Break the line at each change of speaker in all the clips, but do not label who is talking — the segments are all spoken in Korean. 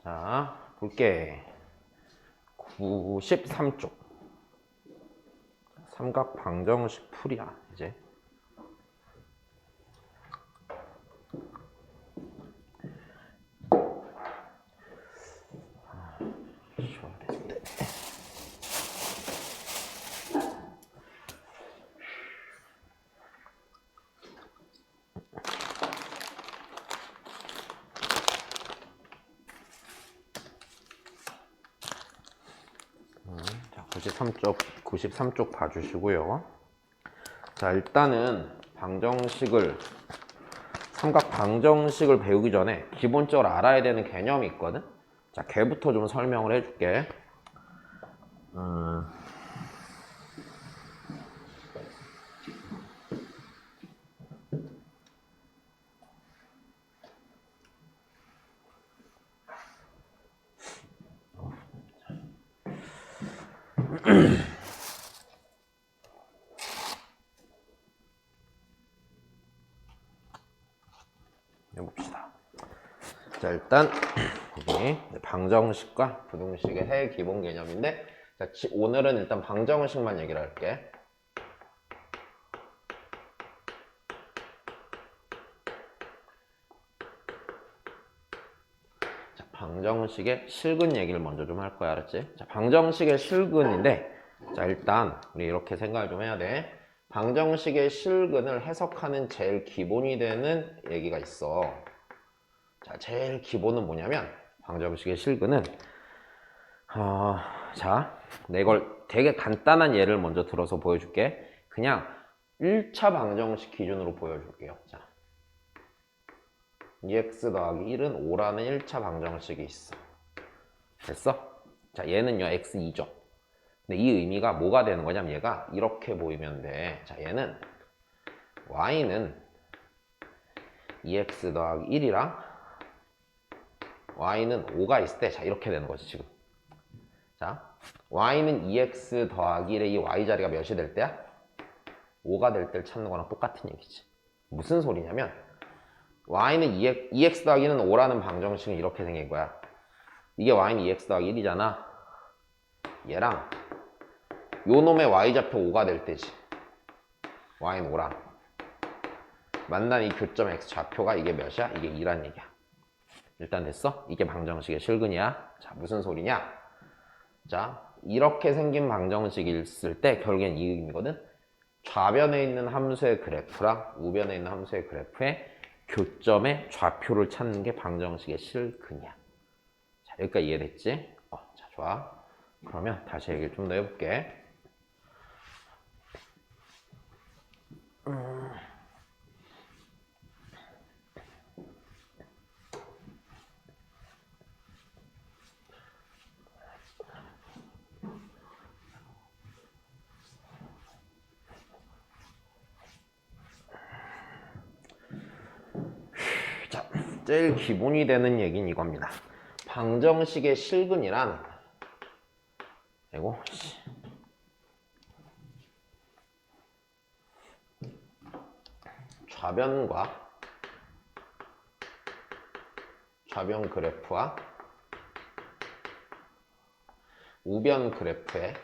자, 볼게. 93쪽. 삼각 방정식 풀이야, 이제. 자, 93쪽 봐주시고요. 자, 일단은 삼각 방정식을 배우기 전에 기본적으로 알아야 되는 개념이 있거든? 자, 걔부터 좀 설명을 해줄게. 해봅시다. 자, 일단 여기 방정식과 부등식의 해 기본 개념인데, 자, 오늘은 일단 방정식만 얘기를 할게. 자, 방정식의 실근 얘기를 먼저 좀 할 거야, 알았지? 자, 방정식의 실근인데, 자, 일단 우리 이렇게 생각을 좀 해야 돼. 방정식의 실근을 해석하는 제일 기본이 되는 얘기가 있어. 자, 제일 기본은 뭐냐면, 방정식의 실근은 자, 내 이걸 되게 간단한 예를 먼저 들어서 보여줄게. 그냥 1차 방정식 기준으로 보여줄게요. 자, 2x 더하기 1은 5라는 1차 방정식이 있어. 됐어? 자, 얘는요, x2죠. 근데 이 의미가 뭐가 되는 거냐면, 얘가 이렇게 보이면 돼. 자, 얘는 y는 2x 더하기 1이랑 y는 5가 있을 때, 자, 이렇게 되는 거지, 지금. 자, y는 2x 더하기 1의 이 y 자리가 몇이 될 때야? 5가 될 때를 찾는 거랑 똑같은 얘기지. 무슨 소리냐면, y는 2x 더하기는 5라는 방정식은 이렇게 생긴 거야. 이게 y는 2x 더하기 1이잖아. 얘랑 요 놈의 y좌표 5가 될 때지. y는 5랑 만난 이 교점 x 좌표가 이게 몇이야? 이게 2란 얘기야. 일단 됐어? 이게 방정식의 실근이야. 자, 무슨 소리냐? 자, 이렇게 생긴 방정식이 있을 때 결국엔 이 의미거든. 좌변에 있는 함수의 그래프랑 우변에 있는 함수의 그래프의 교점의 좌표를 찾는 게 방정식의 실근이야. 자, 여기까지 이해됐지? 자, 좋아. 그러면 다시 얘기를 좀 더 해볼게. 자, 제일 기본이 되는 얘기는 이겁니다. 방정식의 실근이란 이거 좌변 그래프와 우변 그래프의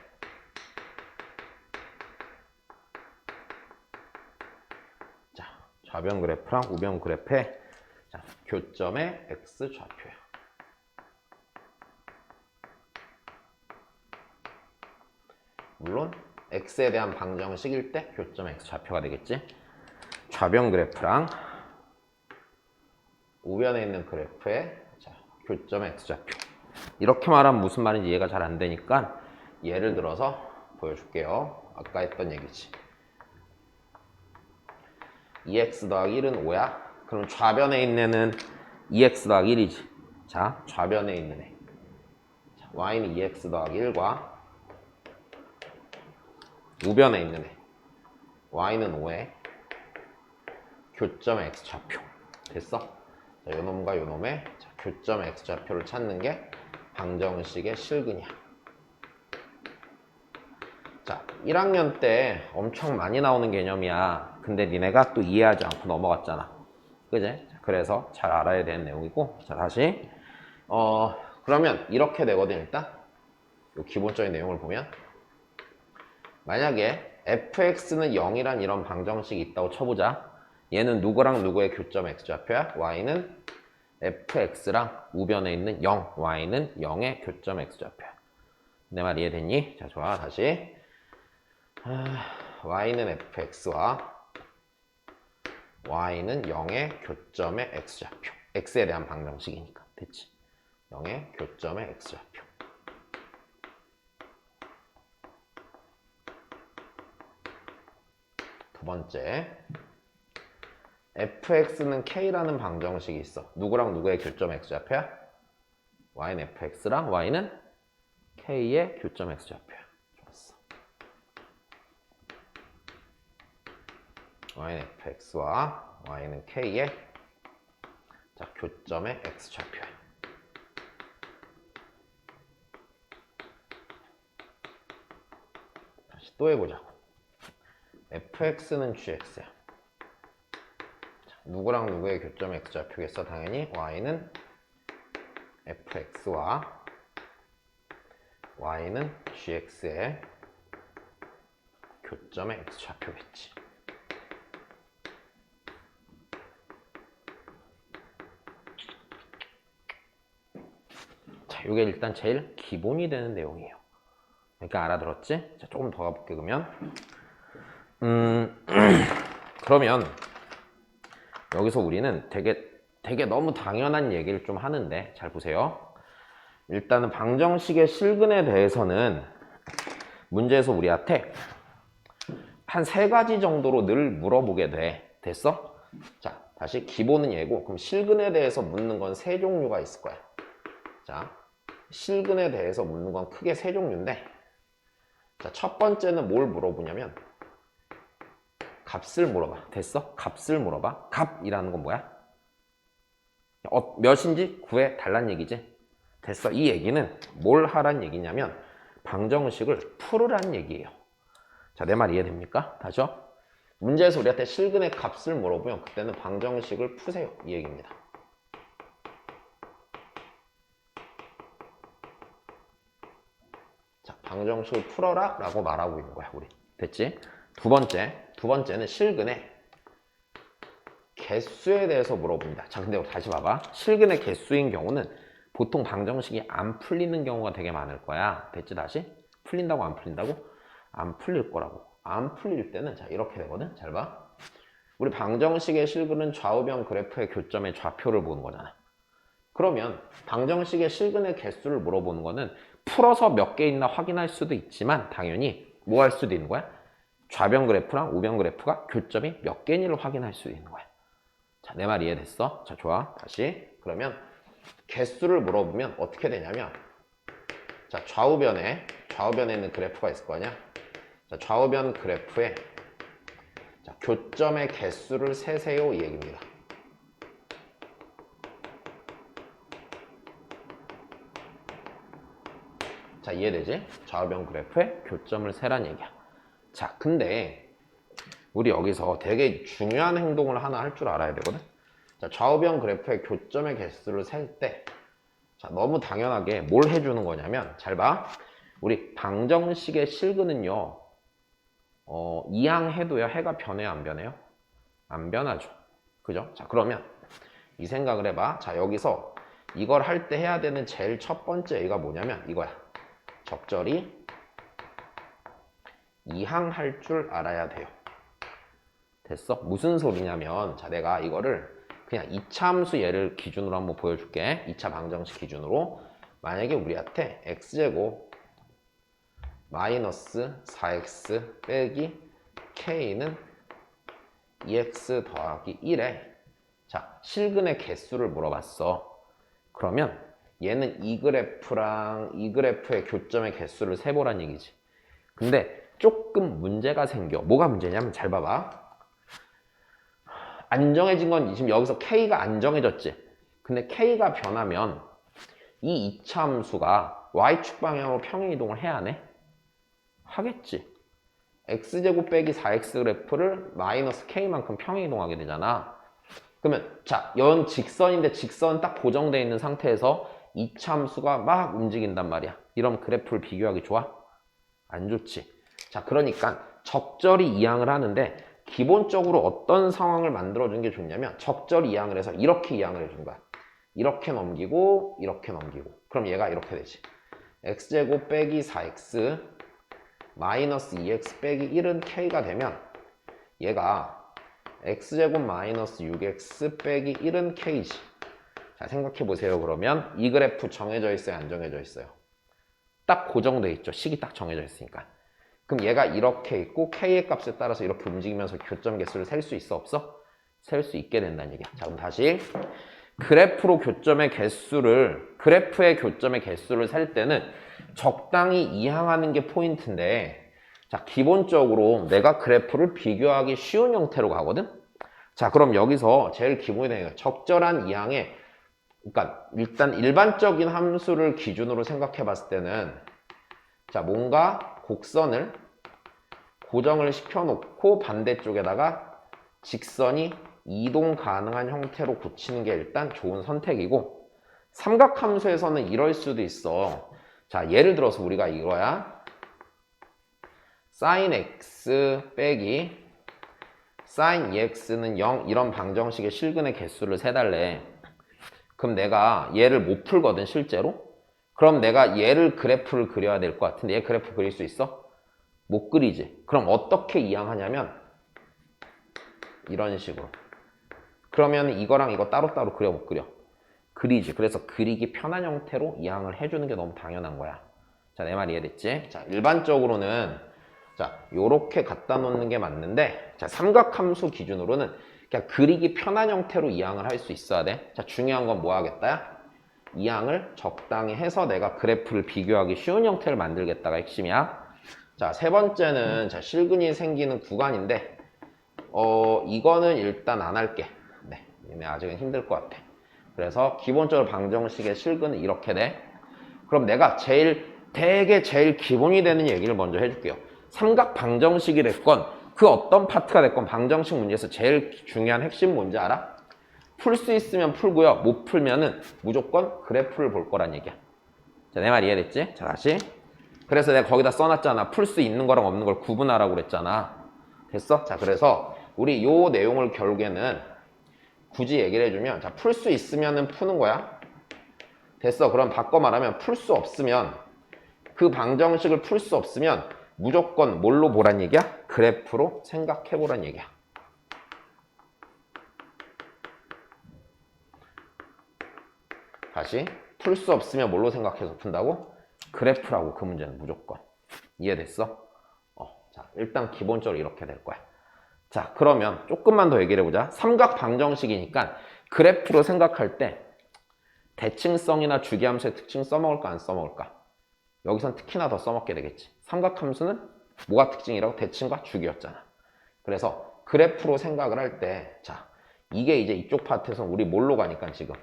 자, 좌변 그래프랑 우변 그래프의 자, 교점의 x 좌표야. 물론 x에 대한 방정식일 때 교점 x 좌표가 되겠지. 좌변 그래프랑 우변에 있는 그래프의 자, 교점 x 좌표. 이렇게 말하면 무슨 말인지 이해가 잘 안 되니까 예를 들어서 보여줄게요. 아까 했던 얘기지. 2x 더하기 1은 5야. 그럼 좌변에 있는 애는 2x 더하기 1이지. 자, 좌변에 있는 애. 자, y는 2x 더하기 1과 우변에 있는 애. y는 5에 교점 x 좌표. 됐어? 자, 요놈과 요놈의 교점 x 좌표를 찾는 게 방정식의 실근이야. 자, 1학년 때 엄청 많이 나오는 개념이야. 근데 니네가 또 이해하지 않고 넘어갔잖아. 그제? 그래서 잘 알아야 되는 내용이고. 자, 다시 그러면 이렇게 되거든. 일단 이 기본적인 내용을 보면 만약에 fx는 0이란 이런 방정식이 있다고 쳐보자. 얘는 누구랑 누구의 교점 x좌표야? y는 fx랑 우변에 있는 0, y는 0의 교점 x좌표야. 내 말 이해됐니? 자, 좋아. 다시 y는 fx와 y는 0의 교점의 x좌표. x에 대한 방정식이니까. 됐지? 0의 교점의 x좌표. 두 번째, fx는 k라는 방정식이 있어. 누구랑 누구의 교점 x좌표야? y는 fx랑 y는 k의 교점 x좌표야. 좋았어. y는 fx와 y는 k의 자, 교점의 x좌표야. 다시 또 해보자고. fx는 gx야. 자, 누구랑 누구의 교점 x좌표겠어? 당연히 y는 fx와 y는 gx의 교점의 x좌표겠지. 자, 이게 일단 제일 기본이 되는 내용이에요. 그러니까 알아들었지? 자, 조금 더 가볼게 그러면. 그러면 여기서 우리는 되게 너무 당연한 얘기를 좀 하는데 잘 보세요. 일단은 방정식의 실근에 대해서는 문제에서 우리한테 한 3가지 정도로 늘 물어보게 돼. 됐어? 자, 다시 기본은 얘고 그럼 실근에 대해서 묻는 건 3종류가 있을 거야. 자, 실근에 대해서 묻는 건 크게 3종류인데 자, 첫 번째는 뭘 물어보냐면 값을 물어봐. 됐어? 값을 물어봐. 값이라는 건 뭐야? 몇인지 구해달란 얘기지. 됐어? 이 얘기는 뭘 하란 얘기냐면 방정식을 풀으란 얘기예요. 자, 내 말 이해됩니까? 다시요. 문제에서 우리한테 실근의 값을 물어보면 그때는 방정식을 푸세요. 이 얘기입니다. 자, 방정식을 풀어라 라고 말하고 있는 거야, 우리. 됐지? 두 번째는 실근의 개수에 대해서 물어봅니다. 자, 근데 다시 봐봐. 실근의 개수인 경우는 보통 방정식이 안 풀리는 경우가 되게 많을 거야. 됐지, 다시? 풀린다고 안 풀린다고? 안 풀릴 거라고. 안 풀릴 때는 자, 이렇게 되거든. 잘 봐. 우리 방정식의 실근은 좌우변 그래프의 교점의 좌표를 보는 거잖아. 그러면 방정식의 실근의 개수를 물어보는 거는 풀어서 몇 개 있나 확인할 수도 있지만 당연히 뭐 할 수도 있는 거야? 좌변 그래프랑 우변 그래프가 교점이 몇 개인지를 확인할 수 있는 거야. 자, 내 말 이해됐어? 자, 좋아. 다시. 그러면 개수를 물어보면 어떻게 되냐면 자, 좌우변에 있는 그래프가 있을 거 아니야? 자, 좌우변 그래프에 자, 교점의 개수를 세세요 이 얘기입니다. 자, 이해되지? 좌우변 그래프에 교점을 세란 얘기야. 자, 근데 우리 여기서 되게 중요한 행동을 하나 할 줄 알아야 되거든. 자, 좌우변 그래프의 교점의 개수를 셀 때 자, 너무 당연하게 뭘 해주는 거냐면 잘 봐. 우리 방정식의 실근은요. 이항해도요. 해가 변해요? 안 변해요? 안 변하죠. 그죠? 자, 그러면 이 생각을 해봐. 자, 여기서 이걸 할 때 해야 되는 제일 첫 번째 얘기가 뭐냐면 이거야. 적절히 이항할 줄 알아야 돼요. 됐어? 무슨 소리냐면 자, 내가 이거를 그냥 2차 함수 예를 기준으로 한번 보여줄게. 2차 방정식 기준으로 만약에 우리한테 x제곱 마이너스 4x 빼기 k는 2x 더하기 1에 자, 실근의 개수를 물어봤어. 그러면 얘는 이 그래프랑 이 그래프의 교점의 개수를 세보란 얘기지. 근데 조금 문제가 생겨. 뭐가 문제냐면 잘 봐봐. 안 정해진 건 지금 여기서 k가 안 정해졌지. 근데 k가 변하면 이 2차 함수가 y축 방향으로 평행이동을 해야 하네? 하겠지. x제곱 빼기 4x 그래프를 마이너스 k만큼 평행이동하게 되잖아. 그러면 자, 연 직선인데 직선 딱 고정되어 있는 상태에서 이차 함수가 막 움직인단 말이야. 이런 그래프를 비교하기 좋아? 안 좋지. 자, 그러니까 적절히 이항을 하는데 기본적으로 어떤 상황을 만들어주는 게 좋냐면 적절히 이항을 해서 이렇게 이항을 해준 거야. 이렇게 넘기고 이렇게 넘기고 그럼 얘가 이렇게 되지. x제곱 빼기 4x 마이너스 2x 빼기 1은 k가 되면 얘가 x제곱 마이너스 6x 빼기 1은 k지. 자, 생각해보세요. 그러면 이 그래프 정해져 있어요? 안 정해져 있어요? 딱 고정돼 있죠. 식이 딱 정해져 있으니까. 그럼 얘가 이렇게 있고 k의 값에 따라서 이렇게 움직이면서 교점 개수를 셀 수 있어? 없어? 셀 수 있게 된다는 얘기야. 자, 그럼 다시 그래프의 교점의 개수를 셀 때는 적당히 이항하는 게 포인트인데, 자, 기본적으로 내가 그래프를 비교하기 쉬운 형태로 가거든? 자, 그럼 여기서 제일 기본이 되는 게 적절한 이항에, 그러니까 일단 일반적인 함수를 기준으로 생각해 봤을 때는, 자, 뭔가 곡선을 고정을 시켜놓고 반대쪽에다가 직선이 이동 가능한 형태로 고치는 게 일단 좋은 선택이고, 삼각함수에서는 이럴 수도 있어. 자, 예를 들어서 우리가 이거야. sin x 빼기 sin 2x는 0 이런 방정식의 실근의 개수를 세달래. 그럼 내가 얘를 못 풀거든 실제로. 그럼 내가 얘를 그래프를 그려야 될 것 같은데 얘 그래프 그릴 수 있어? 못 그리지. 그럼 어떻게 이항하냐면 이런 식으로. 그러면 이거랑 이거 따로따로 그려 못 그려? 그리지. 그래서 그리기 편한 형태로 이항을 해주는 게 너무 당연한 거야. 자, 내 말 이해됐지? 자, 일반적으로는 자, 요렇게 갖다 놓는 게 맞는데, 자, 삼각함수 기준으로는 그냥 그리기 편한 형태로 이항을 할 수 있어야 돼. 자, 중요한 건 뭐 하겠다야? 이항을 적당히 해서 내가 그래프를 비교하기 쉬운 형태를 만들겠다가 핵심이야. 자, 세 번째는 자, 실근이 생기는 구간인데, 이거는 일단 안 할게. 네, 얘네 아직은 힘들 것 같아. 그래서 기본적으로 방정식의 실근은 이렇게 돼. 그럼 내가 제일 기본이 되는 얘기를 먼저 해줄게요. 삼각 방정식이 됐건 그 어떤 파트가 됐건 방정식 문제에서 제일 중요한 핵심 뭔지 알아? 풀 수 있으면 풀고요. 못 풀면은 무조건 그래프를 볼 거란 얘기야. 자, 내 말 이해됐지? 자, 다시. 그래서 내가 거기다 써놨잖아. 풀 수 있는 거랑 없는 걸 구분하라고 그랬잖아. 됐어? 자, 그래서 우리 요 내용을 결국에는 굳이 얘기를 해주면, 자, 풀 수 있으면은 푸는 거야. 됐어. 그럼 바꿔 말하면 풀 수 없으면, 그 방정식을 풀 수 없으면 무조건 뭘로 보란 얘기야? 그래프로 생각해 보란 얘기야. 다시. 풀 수 없으면 뭘로 생각해서 푼다고? 그래프라고. 그 문제는 무조건. 이해됐어? 자, 일단 기본적으로 이렇게 될 거야. 자, 그러면 조금만 더 얘기를 해보자. 삼각 방정식이니까 그래프로 생각할 때 대칭성이나 주기함수의 특징 써먹을까 안 써먹을까? 여기선 특히나 더 써먹게 되겠지. 삼각함수는 뭐가 특징이라고? 대칭과 주기였잖아. 그래서 그래프로 생각을 할 때, 자, 이게 이제 이쪽 파트에서 우리 뭘로 가니까 지금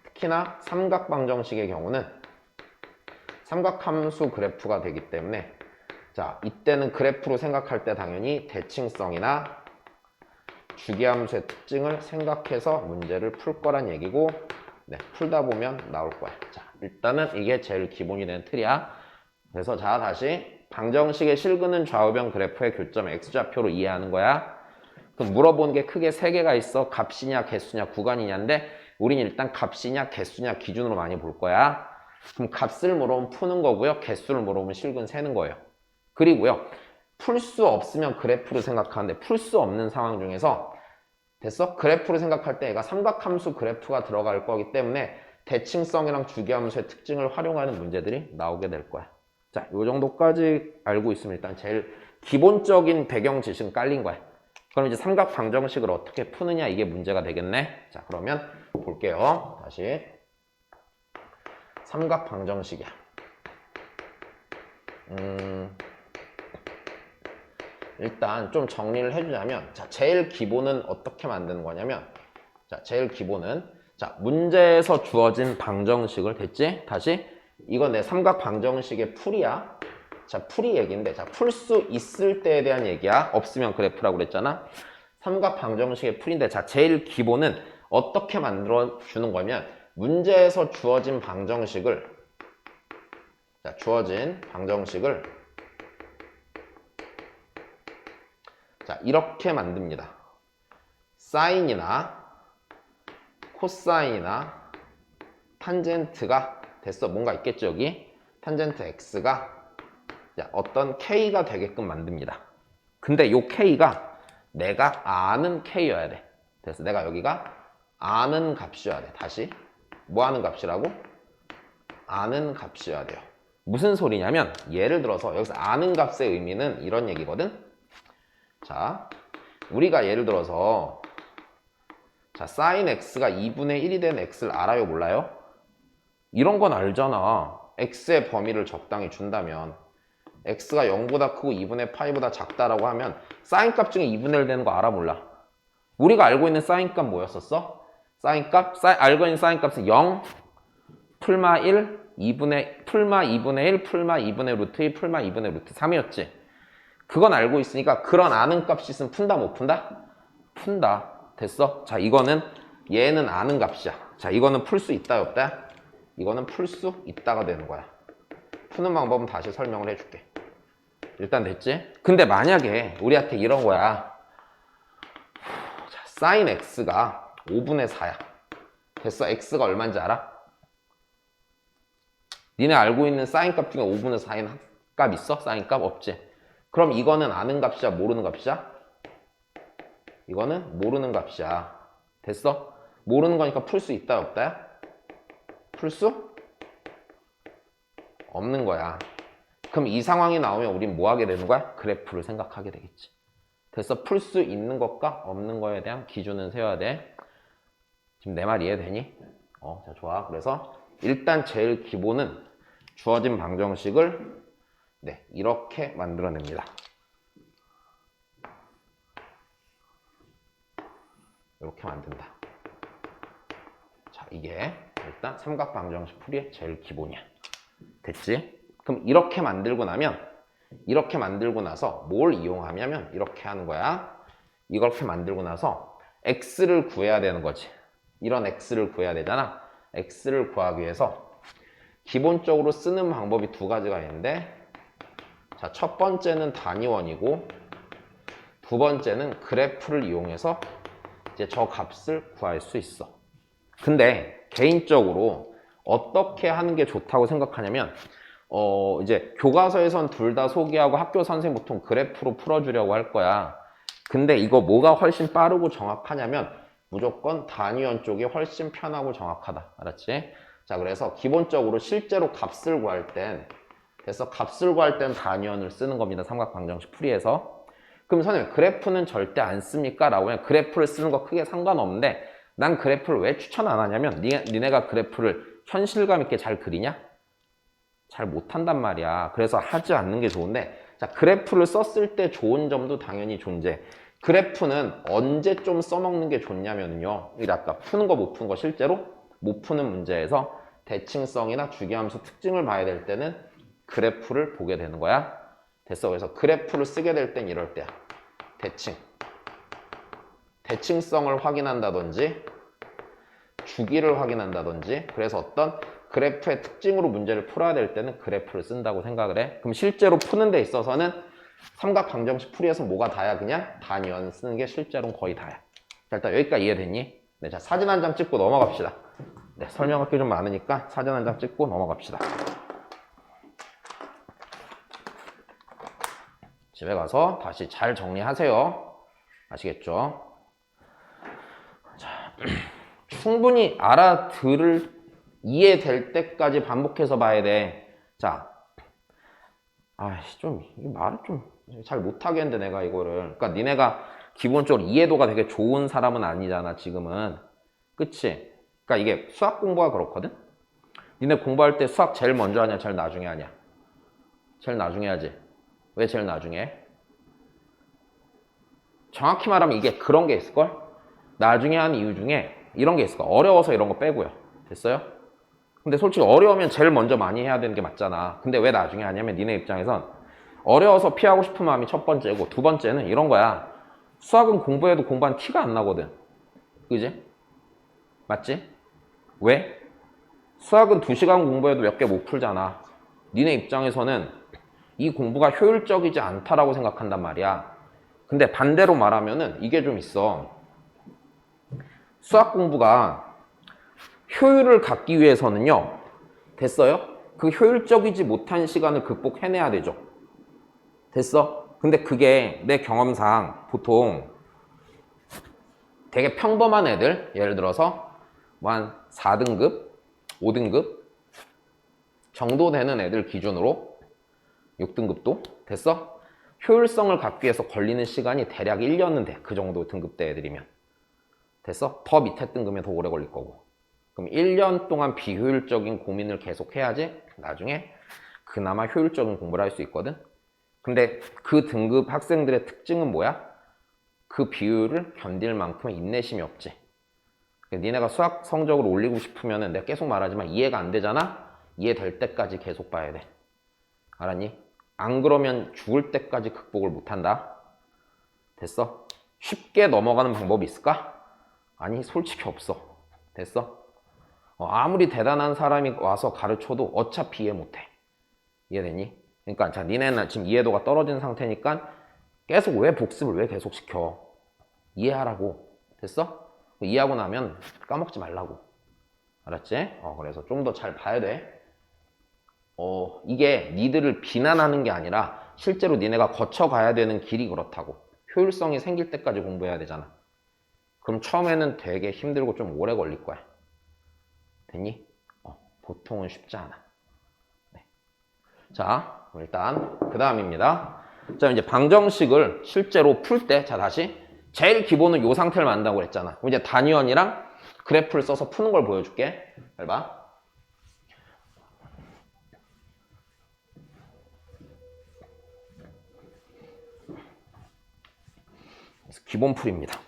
특히나 삼각방정식의 경우는 삼각함수 그래프가 되기 때문에, 자, 이때는 그래프로 생각할 때 당연히 대칭성이나 주기함수의 특징을 생각해서 문제를 풀 거란 얘기고, 네, 풀다 보면 나올 거야. 자, 일단은 이게 제일 기본이 되는 틀이야. 그래서 자, 다시 방정식의 실근은 좌우변 그래프의 교점 x좌표로 이해하는 거야. 그럼 물어보는 게 크게 세 개가 있어. 값이냐 개수냐 구간이냐인데 우린 일단 값이냐 개수냐 기준으로 많이 볼 거야. 그럼 값을 물어보면 푸는 거고요. 개수를 물어보면 실근 세는 거예요. 그리고요, 풀 수 없으면 그래프로 생각하는데 풀 수 없는 상황 중에서, 됐어? 그래프로 생각할 때 얘가 삼각함수 그래프가 들어갈 거기 때문에 대칭성이랑 주기함수의 특징을 활용하는 문제들이 나오게 될 거야. 자, 요 정도까지 알고 있으면 일단 제일 기본적인 배경 지식은 깔린 거야. 그럼 이제 삼각 방정식을 어떻게 푸느냐, 이게 문제가 되겠네. 자, 그러면 볼게요. 다시. 삼각 방정식이야. 일단 좀 정리를 해주자면, 자, 제일 기본은 어떻게 만드는 거냐면, 자, 제일 기본은, 자, 문제에서 주어진 방정식을, 됐지? 다시. 이건 내 삼각 방정식의 풀이야. 자, 풀이 얘기인데, 자, 풀 수 있을 때에 대한 얘기야. 없으면 그래프라고 그랬잖아. 삼각 방정식의 풀인데, 자, 제일 기본은 어떻게 만들어 주는 거면, 문제에서 주어진 방정식을 자, 이렇게 만듭니다. 사인이나 코사인이나 탄젠트가 됐어. 뭔가 있겠죠, 여기? 탄젠트 x가 어떤 k가 되게끔 만듭니다. 근데 요 k가 내가 아는 k여야 돼. 됐어. 내가 여기가 아는 값이어야 돼. 다시. 뭐 하는 값이라고? 아는 값이어야 돼요. 무슨 소리냐면 예를 들어서 여기서 아는 값의 의미는 이런 얘기거든. 자, 우리가 예를 들어서 자, sin x가 2분의 1이 된 x를 알아요, 몰라요? 이런 건 알잖아. x의 범위를 적당히 준다면 x가 0보다 크고 2분의 파이보다 작다라고 하면 sin 값 중에 2분의 1 되는 거 알아, 몰라? 우리가 알고 있는 sin 값 뭐였었어? 알고 있는 sin 값은 0, 풀마 1, 풀마 2분의 1, 풀마 2분의 루트 2, 풀마 2분의 루트 3이었지. 그건 알고 있으니까 그런 아는 값이 있으면 푼다, 못 푼다? 푼다. 됐어? 자, 이거는 얘는 아는 값이야. 자, 이거는 풀 수 있다, 없다? 이거는 풀 수 있다가 되는 거야. 푸는 방법은 다시 설명을 해줄게. 일단 됐지? 근데 만약에 우리한테 이런 거야. 자, sin x가 5분의 4야. 됐어? x가 얼마인지 알아? 니네 알고 있는 sin 값 중에 5분의 4인 값 있어? sin 값 없지? 그럼 이거는 아는 값이야? 모르는 값이야? 이거는 모르는 값이야. 됐어? 모르는 거니까 풀 수 있다, 없다야? 풀 수? 없는 거야. 그럼 이 상황이 나오면 우린 뭐 하게 되는 거야? 그래프를 생각하게 되겠지. 됐어? 풀 수 있는 것과 없는 거에 대한 기준은 세워야 돼. 지금 내 말 이해되니? 자, 좋아. 그래서 일단 제일 기본은 주어진 방정식을 이렇게 만들어냅니다. 이렇게 만든다. 자, 이게 일단 삼각 방정식 풀이의 제일 기본이야. 됐지? 그럼 이렇게 만들고 나서 뭘 이용하냐면 이렇게 하는 거야. 이렇게 만들고 나서 x를 구해야 되는 거지. 이런 x를 구해야 되잖아. x를 구하기 위해서 기본적으로 쓰는 방법이 두 가지가 있는데, 자, 첫 번째는 단위원이고 두 번째는 그래프를 이용해서 이제 저 값을 구할 수 있어. 근데 개인적으로 어떻게 하는 게 좋다고 생각하냐면 이제 교과서에선 둘 다 소개하고 학교 선생님 보통 그래프로 풀어주려고 할 거야. 근데 이거 뭐가 훨씬 빠르고 정확하냐면 무조건 단위원 쪽이 훨씬 편하고 정확하다. 알았지? 자, 그래서 기본적으로 실제로 값을 구할 땐 단위원을 쓰는 겁니다. 삼각 방정식 풀이에서. 그럼 선생님 그래프는 절대 안 씁니까? 라고 하면 그래프를 쓰는 거 크게 상관없는데 난 그래프를 왜 추천 안 하냐면 니네가 그래프를 현실감 있게 잘 그리냐? 잘 못한단 말이야. 그래서 하지 않는 게 좋은데, 자, 그래프를 썼을 때 좋은 점도 당연히 존재. 그래프는 언제 좀 써먹는 게 좋냐면요, 아까 푸는 거 못 푸는 거 실제로 못 푸는 문제에서 대칭성이나 주기함수 특징을 봐야 될 때는 그래프를 보게 되는 거야. 됐어. 그래서 그래프를 쓰게 될 땐 이럴 때야. 대칭성을 확인한다든지 주기를 확인한다든지, 그래서 어떤 그래프의 특징으로 문제를 풀어야 될 때는 그래프를 쓴다고 생각을 해. 그럼 실제로 푸는 데 있어서는 삼각 방정식 풀이에서 뭐가 다야? 그냥 단위원 쓰는 게 실제로는 거의 다야. 자, 일단 여기까지 이해됐니? 네, 자, 사진 한 장 찍고 넘어갑시다. 네, 설명할 게 좀 많으니까 사진 한 장 찍고 넘어갑시다. 집에 가서 다시 잘 정리하세요. 아시겠죠? 자, 충분히 이해될 때까지 반복해서 봐야 돼. 자, 이 말을 좀 잘 못하게 했는데 내가 이거를. 그러니까 니네가 기본적으로 이해도가 되게 좋은 사람은 아니잖아, 지금은. 그치? 그러니까 이게 수학 공부가 그렇거든? 니네 공부할 때 수학 제일 먼저 하냐, 제일 나중에 하냐? 제일 나중에 하지. 왜 제일 나중에 해? 정확히 말하면 이게 그런 게 있을걸? 나중에 하는 이유 중에 이런 게 있을 거야. 어려워서 이런 거 빼고요. 됐어요? 근데 솔직히 어려우면 제일 먼저 많이 해야 되는 게 맞잖아. 근데 왜 나중에 하냐면 니네 입장에선 어려워서 피하고 싶은 마음이 첫 번째고, 두 번째는 이런 거야. 수학은 공부해도 공부한 티가 안 나거든. 그지? 맞지? 왜? 수학은 2시간 공부해도 몇 개 못 풀잖아. 니네 입장에서는 이 공부가 효율적이지 않다라고 생각한단 말이야. 근데 반대로 말하면은 이게 좀 있어. 수학 공부가 효율을 갖기 위해서는요. 됐어요? 그 효율적이지 못한 시간을 극복해내야 되죠. 됐어? 근데 그게 내 경험상 보통 되게 평범한 애들, 예를 들어서 뭐 한 4등급, 5등급 정도 되는 애들 기준으로 6등급도 됐어? 효율성을 갖기 위해서 걸리는 시간이 대략 1년은 돼. 그 정도 등급대 애들이면. 됐어? 더 밑에 등급이면 더 오래 걸릴 거고. 그럼 1년 동안 비효율적인 고민을 계속 해야지 나중에 그나마 효율적인 공부를 할 수 있거든. 근데 그 등급 학생들의 특징은 뭐야? 그 비율을 견딜 만큼의 인내심이 없지. 니네가 수학 성적을 올리고 싶으면 내가 계속 말하지만 이해가 안 되잖아? 이해될 때까지 계속 봐야 돼. 알았니? 안 그러면 죽을 때까지 극복을 못한다. 됐어? 쉽게 넘어가는 방법이 있을까? 아니, 솔직히 없어. 됐어? 아무리 대단한 사람이 와서 가르쳐도 어차피 이해 못해. 이해되니? 그러니까 자, 니네는 지금 이해도가 떨어진 상태니까 계속 왜 복습을 왜 계속 시켜? 이해하라고. 됐어? 이해하고 나면 까먹지 말라고. 알았지? 그래서 좀 더 잘 봐야 돼. 이게 니들을 비난하는 게 아니라 실제로 니네가 거쳐가야 되는 길이 그렇다고. 효율성이 생길 때까지 공부해야 되잖아. 그럼 처음에는 되게 힘들고 좀 오래 걸릴 거야. 됐니? 보통은 쉽지 않아. 네. 자, 일단 그 다음입니다. 자, 이제 방정식을 실제로 풀 때, 자, 다시 제일 기본은 이 상태를 만든다고 그랬잖아. 그럼 이제 단위원이랑 그래프를 써서 푸는 걸 보여줄게. 잘 봐. 기본 풀입니다.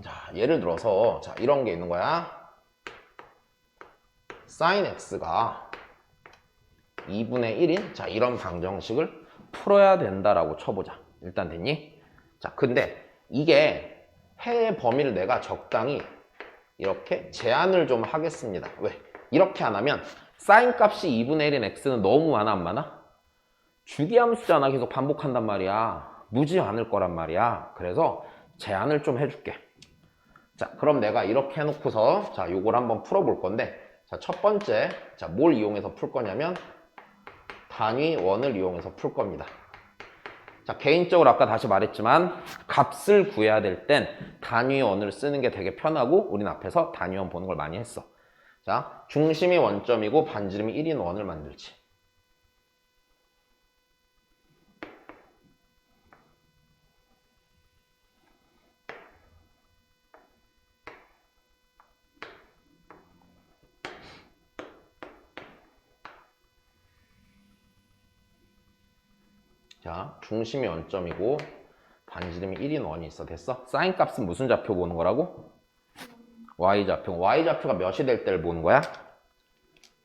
자, 예를 들어서 자, 이런 게 있는 거야. sin x가 2분의 1인 자, 이런 방정식을 풀어야 된다라고 쳐보자. 일단 됐니? 자, 근데 이게 해의 범위를 내가 적당히 이렇게 제한을 좀 하겠습니다. 왜? 이렇게 안 하면 sin 값이 2분의 1인 x는 너무 많아 안 많아? 주기함수잖아. 계속 반복한단 말이야. 무지 않을 거란 말이야. 그래서 제한을 좀 해줄게. 자, 그럼 내가 이렇게 해놓고서 자, 요걸 한번 풀어볼 건데 자, 첫 번째 자, 뭘 이용해서 풀 거냐면 단위원을 이용해서 풀 겁니다. 자, 개인적으로 아까 다시 말했지만 값을 구해야 될 땐 단위원을 쓰는 게 되게 편하고 우린 앞에서 단위원 보는 걸 많이 했어. 자, 중심이 원점이고 반지름이 1인 원을 만들지. 자, 중심이 원점이고 반지름이 1인 원이 있어. 됐어? 사인 값은 무슨 좌표 보는 거라고? y좌표. y좌표가 몇이 될 때를 보는 거야?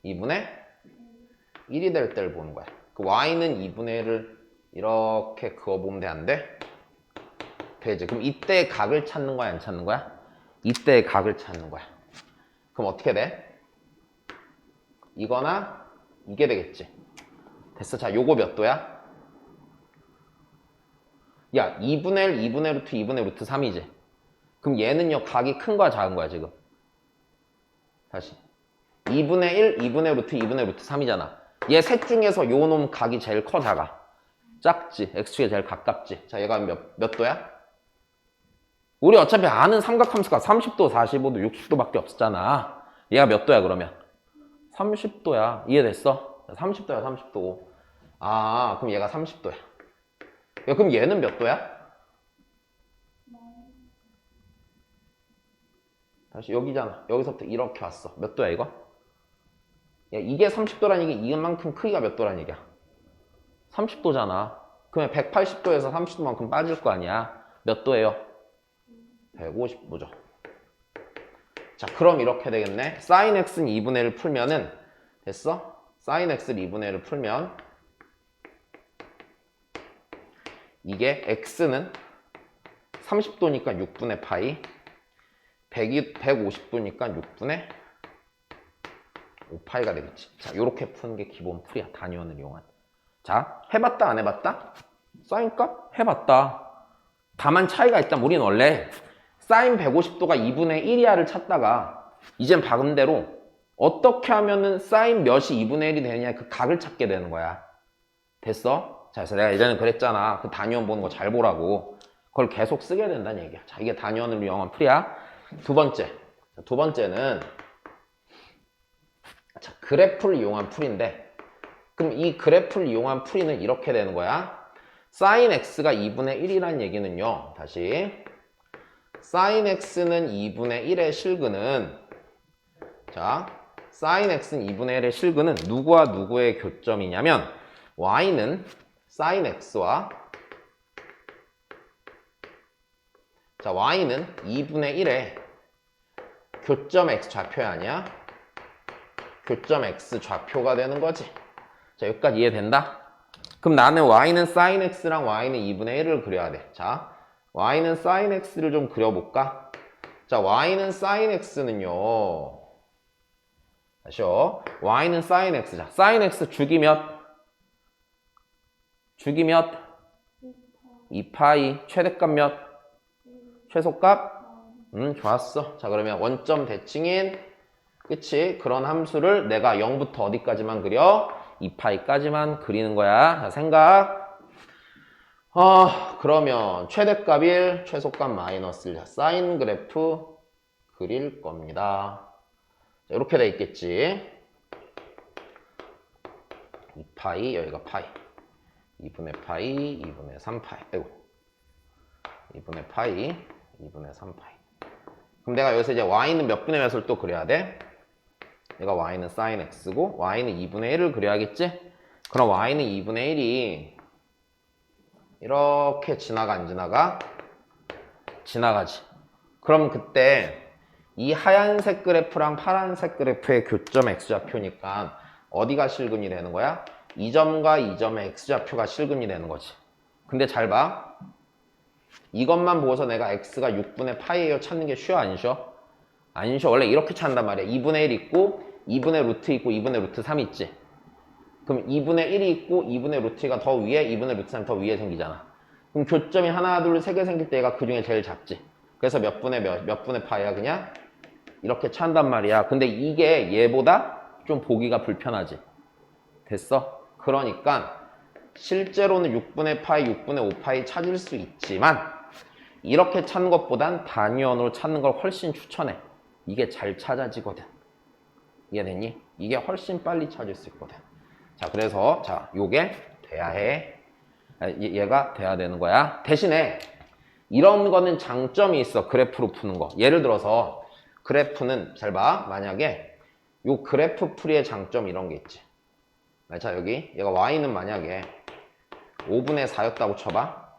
2분의 1이 될 때를 보는 거야. 그 y는 2분의 1을 이렇게 그어보면 돼, 안 돼? 되지. 그럼 이때의 각을 찾는 거야, 안 찾는 거야? 이때의 각을 찾는 거야. 그럼 어떻게 돼? 이거나 이게 되겠지. 됐어. 자, 요거 몇 도야? 야, 2분의 1, 2분의 루트, 2분의 루트 3이지. 그럼 얘는요, 각이 큰 거야, 작은 거야, 지금? 다시. 2분의 1, 2분의 루트, 2분의 루트 3이잖아. 얘 셋 중에서 요 놈 각이 제일 커, 작아? 작지. x축에 제일 가깝지. 자, 얘가 몇 도야? 우리 어차피 아는 삼각함수가 30도, 45도, 60도밖에 없었잖아. 얘가 몇 도야, 그러면? 30도야. 이해됐어? 30도야, 30도. 아, 그럼 얘가 30도야. 야, 그럼 얘는 몇 도야? 다시 여기잖아. 여기서부터 이렇게 왔어. 몇 도야, 이거? 야, 이게 30도란 얘기, 이만큼 크기가 몇 도란 얘기야? 30도잖아. 그러면 180도에서 30도만큼 빠질 거 아니야? 몇 도예요? 150도죠. 자, 그럼 이렇게 되겠네. sin x는 2분의 1을 풀면은 됐어? sin x를 2분의 1을 풀면 이게 x는 30도니까 6분의 파이 150도니까 6분의 5파이가 되겠지. 자, 요렇게 푸는 게 기본 풀이야. 단위원을 이용한. 자, 해봤다 안 해봤다? 사인값? 해봤다. 다만 차이가 있다면 우리는 원래 사인 150도가 2분의 1이야를 찾다가 이젠 반대로 어떻게 하면은 사인 몇이 2분의 1이 되느냐 그 각을 찾게 되는 거야. 됐어? 자, 그래서 내가 예전에 그랬잖아. 그 단위원 보는 거 잘 보라고. 그걸 계속 쓰게 된다는 얘기야. 자, 이게 단위원을 이용한 풀이야. 두 번째. 두 번째는 자, 그래프를 이용한 풀인데 그럼 이 그래프를 이용한 풀이는 이렇게 되는 거야. sin x가 2분의 1이라는 얘기는요. 다시 sin x는 2분의 1의 실근은 자, sin x는 2분의 1의 실근은 누구와 누구의 교점이냐면 y는 sin x와 자, y는 2분의 1의 교점 x 좌표야 아니야? 교점 x 좌표가 되는 거지. 자, 여기까지 이해된다? 그럼 나는 y는 sin x랑 y는 2분의 1을 그려야 돼. 자, y는 sin x를 좀 그려볼까? 자, y는 sin x는요. 다시요. y는 sin x. 자, sin x 주기 몇? 주기 몇? 2파이. 최대값 몇? 최소값? 좋았어. 자, 그러면 원점 대칭인 그치? 그런 함수를 내가 0부터 어디까지만 그려? 2파이까지만 그리는 거야. 자, 생각. 그러면 최대값 1, 최소값 마이너스 1. 자, 사인 그래프 그릴 겁니다. 자, 이렇게 돼 있겠지. 2파이, 여기가 파이. 2분의 파이, 2분의 3파이. 아이고. 2분의 파이, 2분의 3파이. 그럼 내가 여기서 이제 y는 몇 분의 몇을 또 그려야 돼? 얘가 y는 sin x고 y는 2분의 1을 그려야겠지? 그럼 y는 2분의 1이 이렇게 지나가 안 지나가? 지나가지. 그럼 그때 이 하얀색 그래프랑 파란색 그래프의 교점 x좌표니까 어디가 실근이 되는 거야? 이 점과 이 점의 x좌표가 실근이 되는 거지. 근데 잘 봐. 이것만 보고서 내가 x가 6분의 파이에요 찾는 게 쉬워 안 쉬워? 안 쉬워. 원래 이렇게 찾는단 말이야. 2분의 1 있고 2분의 루트 있고 2분의 루트 3 있지. 그럼 2분의 1이 있고 2분의 루트 2가 더 위에 2분의 루트 3이 더 위에 생기잖아. 그럼 교점이 하나 둘 세 개 생길 때 얘가 그 중에 제일 작지. 그래서 몇 분의 파이야 그냥 이렇게 찾는단 말이야. 근데 이게 얘보다 좀 보기가 불편하지. 됐어? 그러니까 실제로는 6분의 파이, 6분의 5파이 찾을 수 있지만 이렇게 찾는 것보단 단위원으로 찾는 걸 훨씬 추천해. 이게 잘 찾아지거든. 이해됐니? 이게 훨씬 빨리 찾을 수 있거든. 자, 그래서 자, 요게 돼야 해. 얘가 돼야 되는 거야. 대신에 이런 거는 장점이 있어. 그래프로 푸는 거. 예를 들어서 그래프는 잘 봐. 만약에 요 그래프 풀이의 장점 이런 게 있지. 자, 여기 얘가 y는 만약에 5분의 4였다고 쳐봐.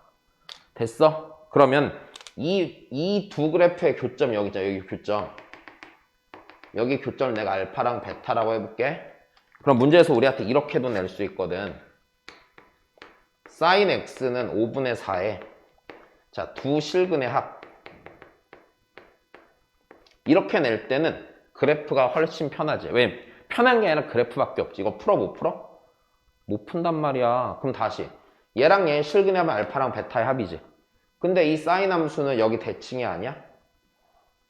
됐어? 그러면 이 두 그래프의 교점 여기 있잖아. 여기 교점. 여기 교점을 내가 알파랑 베타라고 해볼게. 그럼 문제에서 우리한테 이렇게도 낼 수 있거든. sin x는 5분의 4에 자, 두 실근의 합. 이렇게 낼 때는 그래프가 훨씬 편하지. 왜? 편한 게 아니라 그래프밖에 없지. 이거 풀어 못 풀어? 못 푼단 말이야. 그럼 다시 얘랑 얘 실근의 합은 알파랑 베타의 합이지. 근데 이 사인 함수는 여기 대칭이 아니야?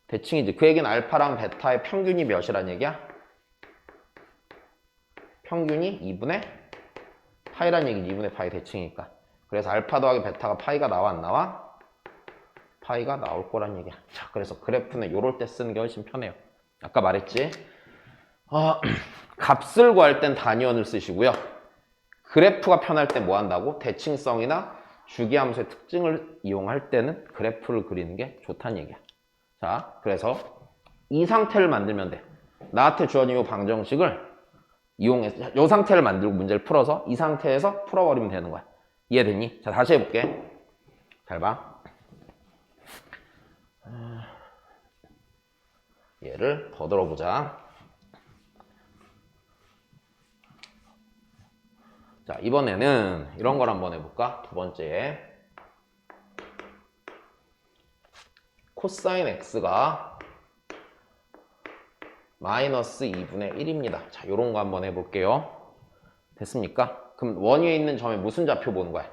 대칭이지. 그 얘기는 알파랑 베타의 평균이 몇이란 얘기야? 평균이 2분의 파이란 얘기지. 2분의 파이 대칭이니까. 그래서 알파 더하기 베타가 파이가 나와 안 나와? 파이가 나올 거란 얘기야. 자, 그래서 그래프는 요럴 때 쓰는 게 훨씬 편해요. 아까 말했지? 값을 구할 땐 단위원을 쓰시고요. 그래프가 편할 때 뭐 한다고? 대칭성이나 주기함수의 특징을 이용할 때는 그래프를 그리는 게 좋다는 얘기야. 자, 그래서 이 상태를 만들면 돼. 나한테 주어진 이 방정식을 이용해서 이 상태를 만들고 문제를 풀어서 이 상태에서 풀어버리면 되는 거야. 이해됐니? 자, 다시 해볼게. 잘 봐. 얘를 더 들어보자. 자, 이번에는 이런 걸 한번 해볼까? 두 번째. 코사인 x가 마이너스 2분의 1입니다. 자, 요런 거 한번 해볼게요. 됐습니까? 그럼 원위에 있는 점에 무슨 좌표 보는 거야?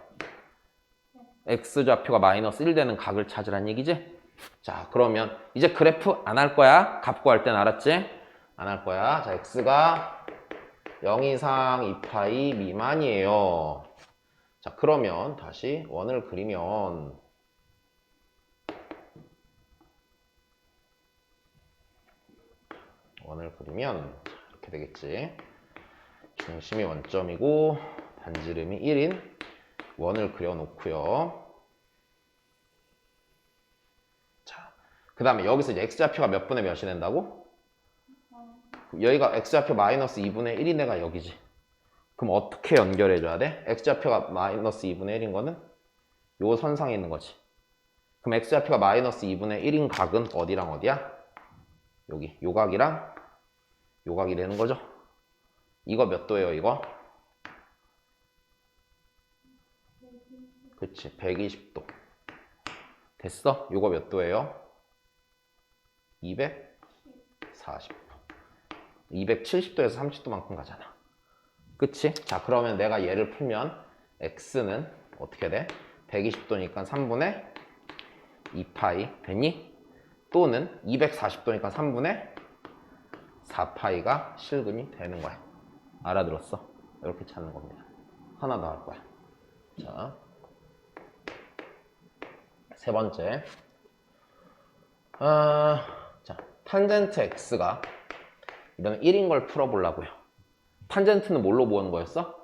x좌표가 마이너스 1 되는 각을 찾으란 얘기지? 자, 그러면 이제 그래프 안 할 거야. 값 구할 땐 알았지? 안 할 거야. 자, x가 0 이상 2파이 미만이에요. 자, 그러면 다시 원을 그리면 이렇게 되겠지. 중심이 원점이고 반지름이 1인 원을 그려놓고요. 자, 그 다음에 여기서 이제 x좌표가 몇 분의 몇이 된다고? 여기가 x좌표 마이너스 2분의 1인 애가 여기지. 그럼 어떻게 연결해줘야 돼? x좌표가 마이너스 2분의 1인 거는 요 선상에 있는 거지. 그럼 x좌표가 마이너스 2분의 1인 각은 어디랑 어디야? 여기 요각이랑 요각이 되는 거죠. 이거 몇 도예요, 이거? 그치, 120도. 됐어? 요거 몇 도예요? 240도. 270도에서 30도만큼 가잖아. 그치? 자, 그러면 내가 얘를 풀면 x는 어떻게 돼? 120도니까 3분의 2파이 됐니? 또는 240도니까 3분의 4파이가 실근이 되는 거야. 알아들었어? 이렇게 찾는 겁니다. 하나 더 할 거야. 자, 세 번째. 자, 탄젠트 x가 이런 1인 걸 풀어보려고요. 탄젠트는 뭘로 보는 거였어?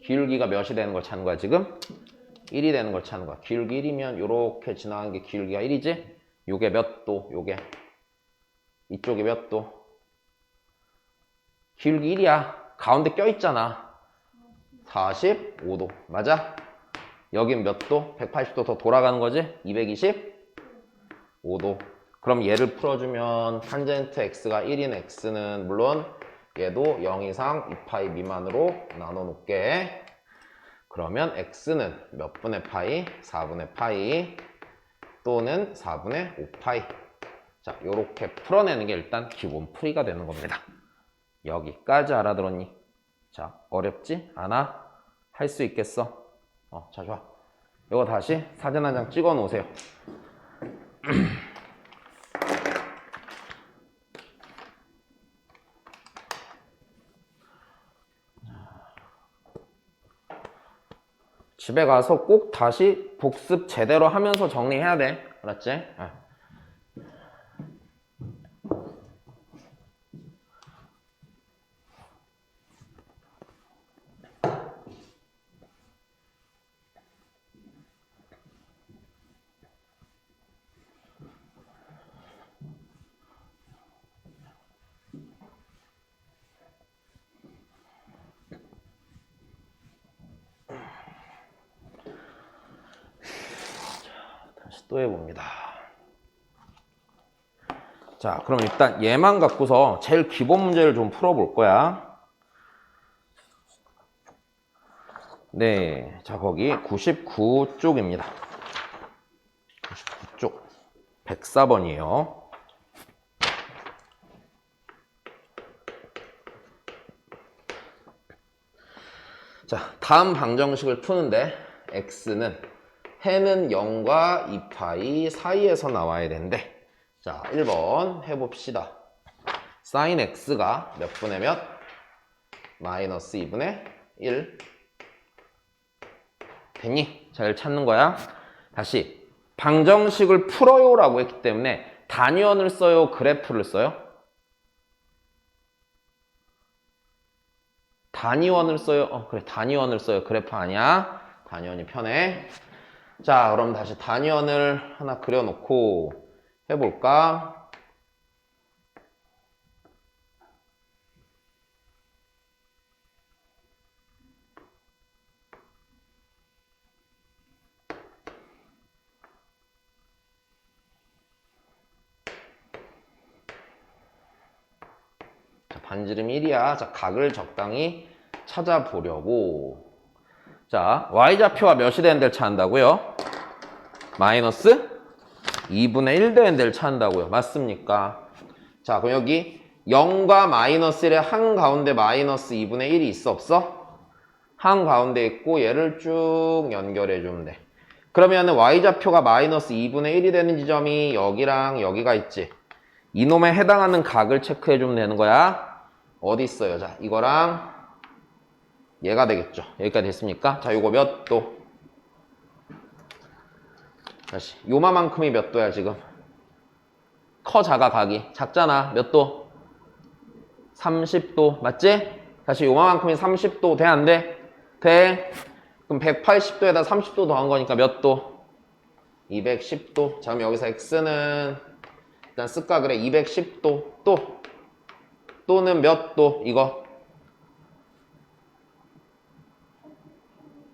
기울기가 몇이 되는 걸 찾는 거야, 지금? 1이 되는 걸 찾는 거야. 기울기 1이면 이렇게 지나가는 게 기울기가 1이지? 요게 몇 도? 요게 이쪽이 몇 도? 기울기 1이야. 가운데 껴있잖아. 45도. 맞아? 여긴 몇 도? 180도 더 돌아가는 거지? 225도. 그럼 얘를 풀어주면 탄젠트 x가 1인 x는 물론 얘도 0 이상 2파이 미만으로 나눠 놓을게. 그러면 x는 몇 분의 파이? 4분의 파이 또는 4분의 5파이. 자, 요렇게 풀어내는 게 일단 기본 풀이가 되는 겁니다. 여기까지 알아들었니? 자, 어렵지 않아? 할 수 있겠어? 자, 좋아. 이거 다시 사진 한 장 찍어 놓으세요. 집에 가서 꼭 다시 복습 제대로 하면서 정리해야 돼. 알았지? 다시 또 해봅니다. 자, 그럼 일단 얘만 갖고서 제일 기본 문제를 좀 풀어볼 거야. 네, 자, 거기 99쪽입니다. 99쪽 104번이에요. 자, 다음 방정식을 푸는데 x는 해는 0과 2파이 사이에서 나와야 되는데, 자, 1번 해봅시다. sin x가 몇 분의 몇? 마이너스 2분의 1 됐니? 잘 찾는 거야. 다시 방정식을 풀어요 라고 했기 때문에 단위원을 써요, 그래프를 써요? 단위원을 써요. 그래, 단위원을 써요. 그래프 아니야? 단위원이 편해. 자, 그럼 다시 단위원을 하나 그려놓고 해볼까? 자, 반지름 1이야. 자, 각을 적당히 찾아보려고. 자, y좌표가 몇이 되는 데를 찾는다고요? 마이너스 2분의 1 되는 데를 찾는다고요. 맞습니까? 자, 그럼 여기 0과 마이너스 1의 한가운데 마이너스 2분의 1이 있어 없어? 한가운데 있고 얘를 쭉 연결해 주면 돼. 그러면은 y좌표가 마이너스 2분의 1이 되는 지점이 여기랑 여기가 있지. 이놈에 해당하는 각을 체크해 주면 되는 거야. 어디 있어요? 자, 이거랑 얘가 되겠죠. 여기까지 됐습니까? 자, 요거 몇 도? 다시 요마만큼이 몇 도야 지금? 커 작아 각이? 작잖아. 몇 도? 30도 맞지? 다시 요만큼이 30도 돼 안 돼? 돼. 그럼 180도에다 30도 더한 거니까 몇 도? 210도. 자, 그럼 여기서 x는 일단 쓸까 그래. 210도 또 또는 몇 도? 이거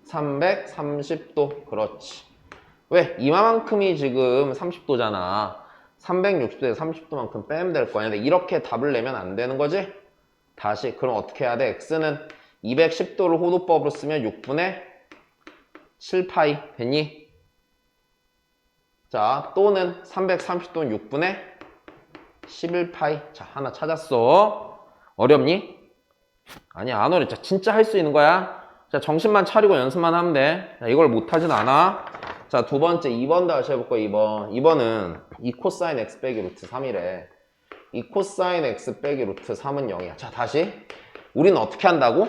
330도. 그렇지. 왜? 이만큼이 지금 30도잖아. 360도에 30도만큼 빼면 될 거 아니야. 근데 이렇게 답을 내면 안 되는 거지? 다시 그럼 어떻게 해야 돼? x는 210도를 호도법으로 쓰면 6분의 7파이 됐니? 자, 또는 330도는 6분의 11파이. 자, 하나 찾았어. 어렵니? 아니, 안 어렵. 자, 진짜 할 수 있는 거야. 자, 정신만 차리고 연습만 하면 돼. 자, 이걸 못하진 않아. 자, 두 번째 2번 다시 해볼까? 2번. 2번은 2 코사인 x 빼기 루트 3이래. 2 코사인 x 빼기 루트 3은 0이야. 자, 다시. 우리는 어떻게 한다고?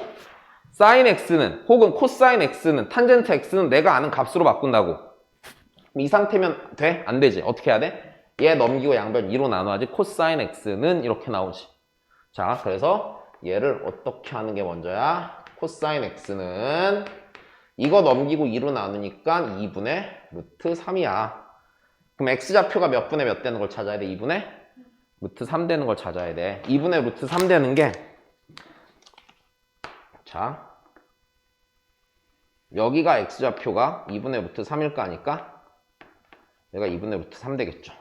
사인 x는 혹은 코사인 x는 탄젠트 x는 내가 아는 값으로 바꾼다고. 이 상태면 돼? 안 되지. 어떻게 해야 돼? 얘 넘기고 양변 2로 나눠야지. 코사인 x는 이렇게 나오지. 자, 그래서 얘를 어떻게 하는 게 먼저야? 코사인 x는 이거 넘기고 2로 나누니까 2분의 루트 3이야. 그럼 x좌표가 몇 분의 몇 되는 걸 찾아야 돼? 2분의 루트 3 되는 걸 찾아야 돼. 2분의 루트 3 되는 게 자, 여기가 x좌표가 2분의 루트 3일 거 아니까 얘가 2분의 루트 3 되겠죠.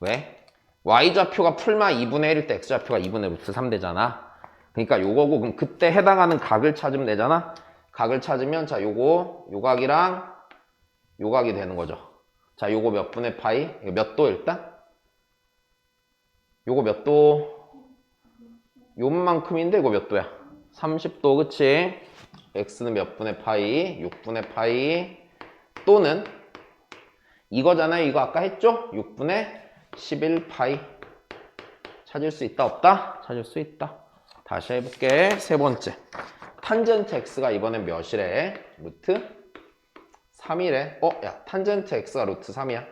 왜? y좌표가 풀마 2분의 1일 때 x좌표가 2분의 루트 3 되잖아. 그러니까 요거고 그럼 그때 해당하는 각을 찾으면 되잖아. 각을 찾으면 자, 요거 요 각이랑 요 각이 되는 거죠. 자, 요거 몇 분의 파이? 이거 몇 도 일단? 요거 몇 도? 요만큼인데 이거 몇 도야? 30도 그치? x는 몇 분의 파이? 6분의 파이 또는 이거잖아요. 이거 아까 했죠? 6분의 11파이 찾을 수 있다 없다? 찾을 수 있다. 다시 해볼게. 세 번째 탄젠트 x가 이번엔 몇이래? 루트 3이래. 야, 탄젠트 x가 루트 3이야.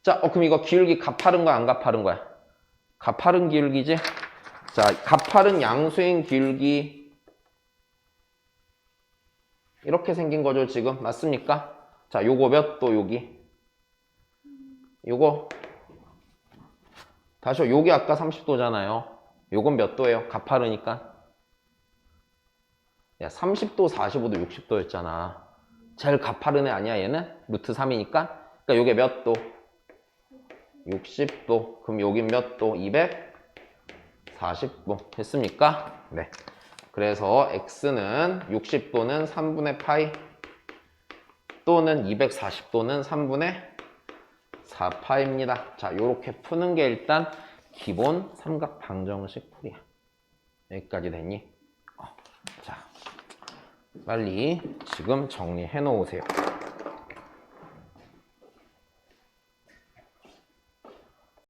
자, 그럼 이거 기울기 가파른 거야 안 가파른 거야? 가파른 기울기지? 자, 가파른 양수인 기울기 이렇게 생긴 거죠 지금. 맞습니까? 자, 요거 몇 도? 여기 요거 다시 여기 아까 30도잖아요. 요건 몇 도예요? 가파르니까. 야, 30도, 45도, 60도였잖아. 제일 가파른 애 아니야 얘는? 루트 3이니까. 그러니까 요게 몇 도? 60도. 그럼 여긴 몇 도? 240도. 됐습니까? 네. 그래서 x는 60도는 3분의 파이 또는 240도는 3분의 4파입니다. 자, 요렇게 푸는 게 일단 기본 삼각 방정식 풀이야. 여기까지 됐니? 자, 빨리 지금 정리해 놓으세요.